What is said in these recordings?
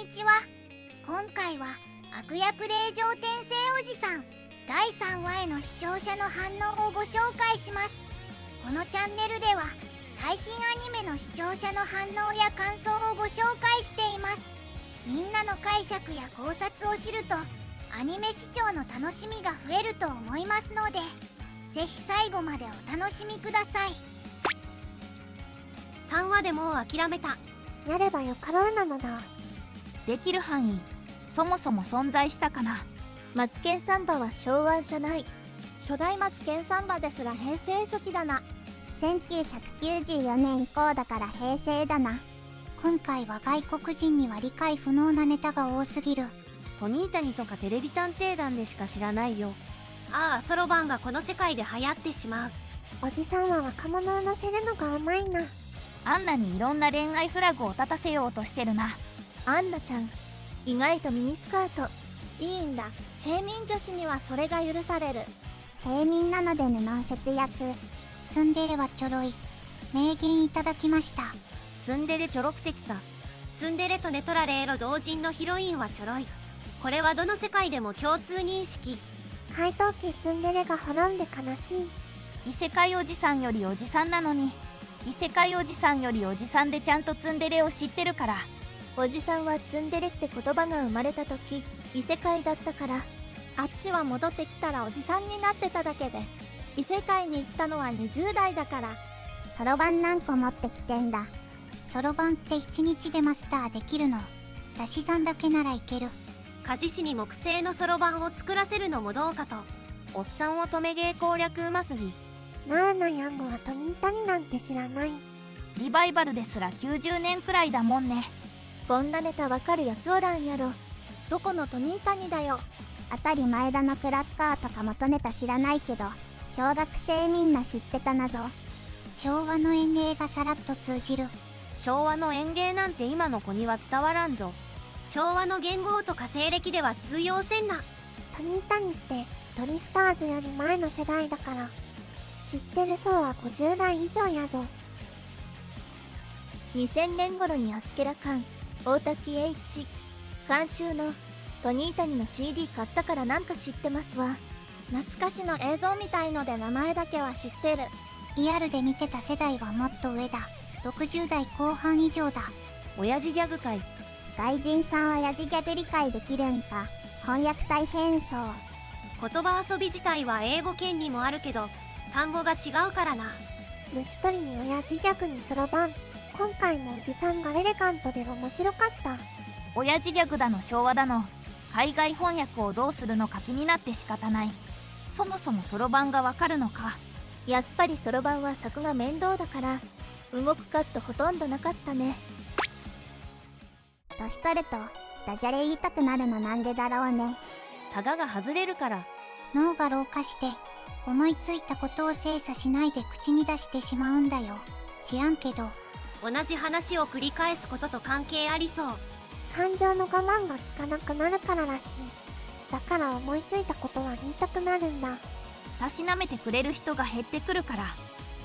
にちは。今回は悪役令嬢転生おじさん第3話への視聴者の反応をご紹介します。このチャンネルでは最新アニメの視聴者の反応や感想をご紹介しています。みんなの解釈や考察を知るとアニメ視聴の楽しみが増えると思いますので、ぜひ最後までお楽しみください。3話でもう諦めた。やればよかろうなのだ。できる範囲、そもそも存在したかな。マツケンサンバは昭和じゃない。初代マツケンサンバですら平成初期だな。1994年以降だから平成だな。今回は外国人には理解不能なネタが多すぎる。トニータニとかテレビ探偵団でしか知らないよ。ああ、そろばんがこの世界で流行ってしまう。おじさんは若者を乗せるのが甘いな。アンナにいろんな恋愛フラグを立たせようとしてるな。アンナちゃん、意外とミニスカート。いいんだ、平民女子にはそれが許される。平民なので布節約。ツンデレはちょろい。名言いただきました。ツンデレちょろく的さ。ツンデレとネトラレエロ同人のヒロインはちょろい。これはどの世界でも共通認識。怪盗家ツンデレが滅んで悲しい。異世界おじさんよりおじさんなのに、異世界おじさんよりおじさんでちゃんとツンデレを知ってるから。おじさんはツンデレって言葉が生まれた時異世界だったから。あっちは戻ってきたらおじさんになってただけで、異世界に行ったのは20代だから。そろばん何個持ってきてんだ。そろばんって1日でマスターできるの？足し算だけならいける。鍛冶師に木製のそろばんを作らせるのもどうかと。おっさんを止めゲー攻略うますぎ。なあなヤングはトニータニなんて知らない。リバイバルですら90年くらいだもんね。こんなネタわかるやつおらんやろ。どこのトニータニだよ。当たり前だのクラッカーとか元ネタ知らないけど、小学生みんな知ってたなぞ。昭和の演芸がさらっと通じる。昭和の演芸なんて今の子には伝わらんぞ。昭和の元号とか西暦では通用せんな。トニータニってドリフターズより前の世代だから、知ってる層は50代以上やぞ。2000年頃にあっけらかん大滝栄一監修のトニータニの CD 買ったからなんか知ってますわ。懐かしの映像みたいので名前だけは知ってる。リアルで見てた世代はもっと上だ。60代後半以上だ。親父ギャグ界。外人さんは親父ギャグ理解できるんか。翻訳大変そう。言葉遊び自体は英語圏にもあるけど単語が違うからな。虫取りに親父ギャグにそろばん。今回もおじさんがエレガントで面白かった。親父ギャグだの昭和だの海外翻訳をどうするのか気になって仕方ない。そもそもそろばんがわかるのか。やっぱりそろばんは作が面倒だから動くカットほとんどなかったね。年取るとダジャレ言いたくなるのなんでだろうね。タガが外れるから。脳が老化して思いついたことを精査しないで口に出してしまうんだよ。知らんけど。同じ話を繰り返すことと関係ありそう。感情の我慢が効かなくなるかららしい。だから思いついたことは言いたくなるんだ。たしなめてくれる人が減ってくるから。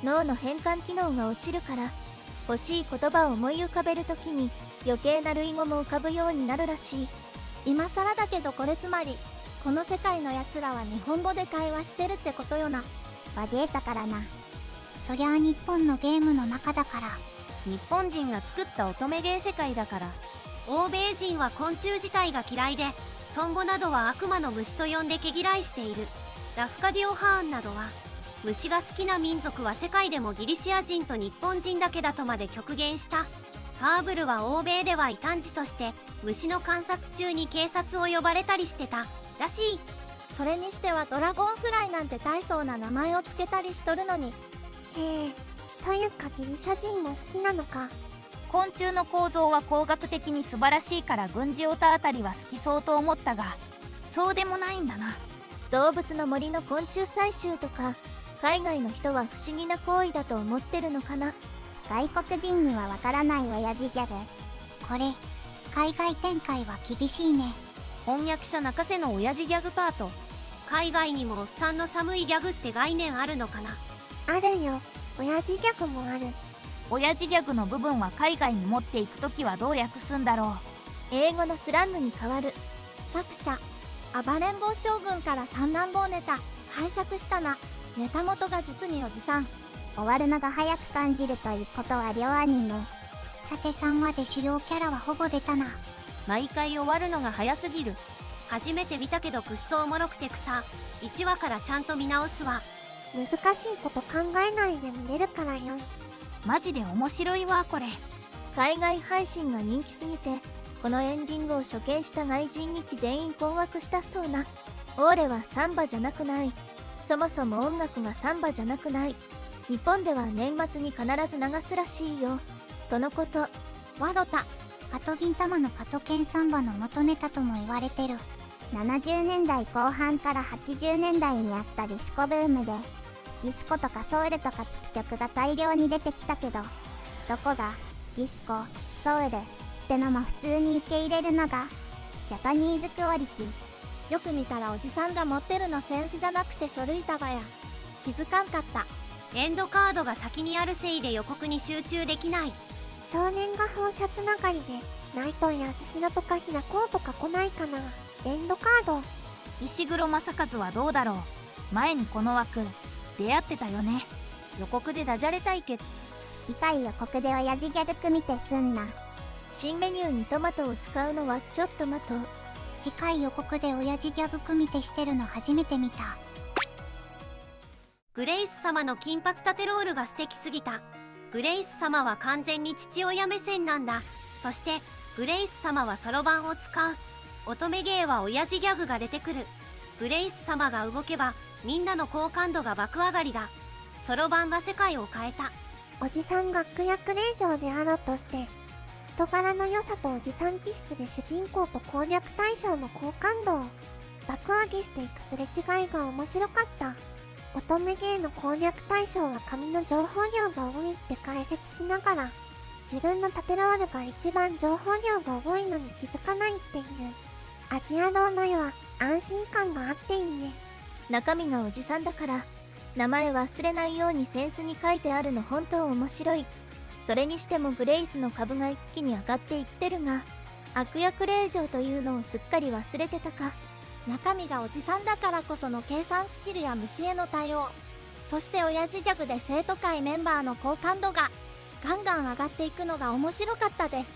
脳の変換機能が落ちるから欲しい言葉を思い浮かべるときに余計な類語も浮かぶようになるらしい。今更だけどこれつまりこの世界のやつらは日本語で会話してるってことよな。和データからな。そりゃあ日本のゲームの中だから。日本人が作った乙女ゲー世界だから。欧米人は昆虫自体が嫌いでトンボなどは悪魔の虫と呼んで毛嫌いしている。ラフカディオハーンなどは虫が好きな民族は世界でもギリシア人と日本人だけだとまで極言した。ファーブルは欧米では異端児として虫の観察中に警察を呼ばれたりしてたらしい。それにしてはドラゴンフライなんて大層な名前を付けたりしとるのに。というかギリシャ人も好きなのか。昆虫の構造は工学的に素晴らしいから軍事オタあたりは好きそうと思ったが、そうでもないんだな。動物の森の昆虫採集とか海外の人は不思議な行為だと思ってるのかな。外国人にはわからない親父ギャグ。これ海外展開は厳しいね。翻訳者泣かせの親父ギャグパート。海外にもおっさんの寒いギャグって概念あるのかな。あるよ。親父ギャグもある。親父ギャグの部分は海外に持っていくときはどう訳すんだろ英語のスラングに変わる。作者暴れん坊将軍から三男坊ネタ拝借したな。ネタ元が実におじさん。終わるのが早く感じるということは両アニメ。さて3話で主要キャラはほぼ出たな。毎回終わるのが早すぎる。初めて見たけどくっそおもろくてくさ。1話からちゃんと見直すわ。難しいこと考えないで見れるからよい。マジで面白いわこれ。海外配信が人気すぎて、このエンディングを処刑した外人日記全員困惑したそうな。オーレはサンバじゃなくない。そもそも音楽がサンバじゃなくない。日本では年末に必ず流すらしいよ。とのこと。わろた。カトビン玉のカトケンサンバの元ネタとも言われてる。70年代後半から80年代にあったディスコブームで、ディスコとかソウルとかつく曲が大量に出てきたけど、どこがディスコ、ソウルってのも普通に受け入れるのがジャパニーズクオリティ。よく見たらおじさんが持ってるのセンスじゃなくて書類束や。気づかんかった。エンドカードが先にあるせいで予告に集中できない。少年画風シャツながりでナイトやスヒラとか開こうとか来ないかな。エンドカード。石黒正和はどうだろう。前にこの枠出会ってたよね。予告でダジャレ対決。次回予告で親父ギャグ組みてすんな。新メニューにトマトを使うのはちょっと待とう。次回予告で親父ギャグ組み手してるの初めて見た。グレイス様の金髪タテロールが素敵すぎた。グレイス様は完全に父親目線なんだ。そしてグレイス様はそろばんを使う。乙女芸は親父ギャグが出てくる。グレイス様が動けばみんなの好感度が爆上がりだ。そろばんが世界を変えた。おじさんが悪役令嬢であろうとして人柄の良さとおじさん気質で主人公と攻略対象の好感度を爆上げしていくすれ違いが面白かった。乙女芸の攻略対象は紙の情報量が多いって解説しながら自分のタテロールが一番情報量が多いのに気づかないっていうアジアローの絵は安心感があっていいね。中身がおじさんだから名前忘れないようにセンスに書いてあるの本当面白い。それにしてもグレイスの株が一気に上がっていってるが、悪役令嬢というのをすっかり忘れてたか。中身がおじさんだからこその計算スキルや虫への対応、そして親父ギャグで生徒会メンバーの好感度がガンガン上がっていくのが面白かったです。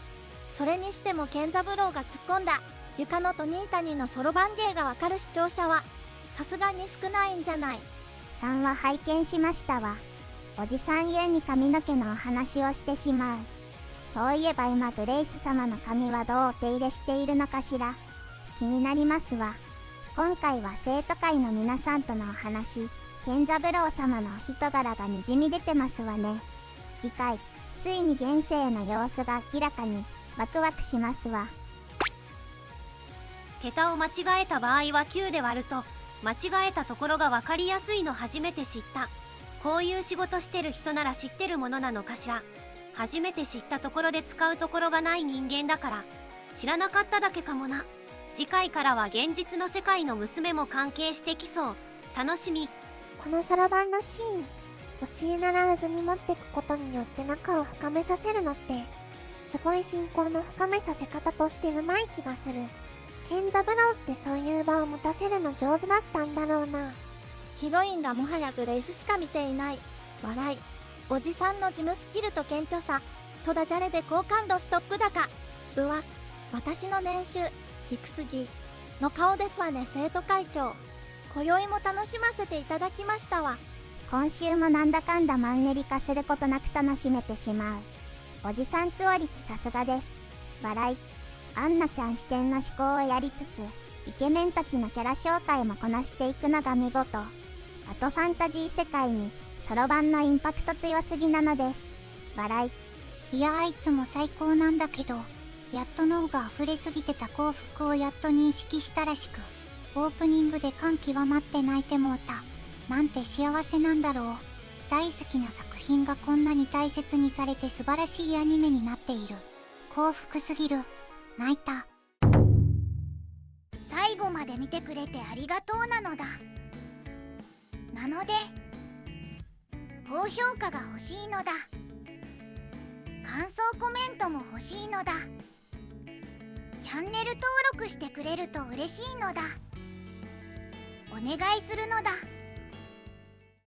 それにしても健三郎が突っ込んだ床のトニータニのそろばん芸がわかる視聴者はさすがに少ないんじゃない。3話拝見しましたわ。おじさんゆえに髪の毛のお話をしてしまう。そういえば今グレイス様の髪はどうお手入れしているのかしら。気になりますわ。今回は生徒会の皆さんとのお話、健三郎様のお人柄がにじみ出てますわね。次回ついに現世の様子が明らかに。ワクワクしますわ。桁を間違えた場合は9で割ると間違えたところが分かりやすいの初めて知った。こういう仕事してる人なら知ってるものなのかしら。初めて知ったところで使うところがない人間だから知らなかっただけかもな。次回からは現実の世界の娘も関係してきそう。楽しみ。このそろばんのシーン、教え習わずに持ってくことによって仲を深めさせるのってすごい信仰の深めさせ方としてうまい気がする。健三郎ってそういう場を持たせるの上手だったんだろうな。ヒロインがもはやグレイスしか見ていない。笑い。おじさんの事務スキルと謙虚さとダジャレで好感度ストップ高。うわ、私の年収低すぎの顔ですわね。生徒会長、今宵も楽しませていただきましたわ。今週もなんだかんだマンネリ化することなく楽しめてしまう。おじさんクオリティさすがです。笑い。アンナちゃん視点の思考をやりつつイケメンたちのキャラ紹介もこなしていくのが見事。あとファンタジー世界にそろばんのインパクト強すぎなのです。笑い。いやー、いつも最高なんだけどやっと脳が溢れすぎてた幸福をやっと認識したらしくオープニングで感極まって泣いてもうた。なんて幸せなんだろう。大好きな作品がこんなに大切にされて素晴らしいアニメになっている。幸福すぎる。泣いた。最後まで見てくれてありがとうなのだ。なので高評価が欲しいのだ。感想コメントも欲しいのだ。チチャンネル登録してくれると嬉しいのだ。お願いするのだ。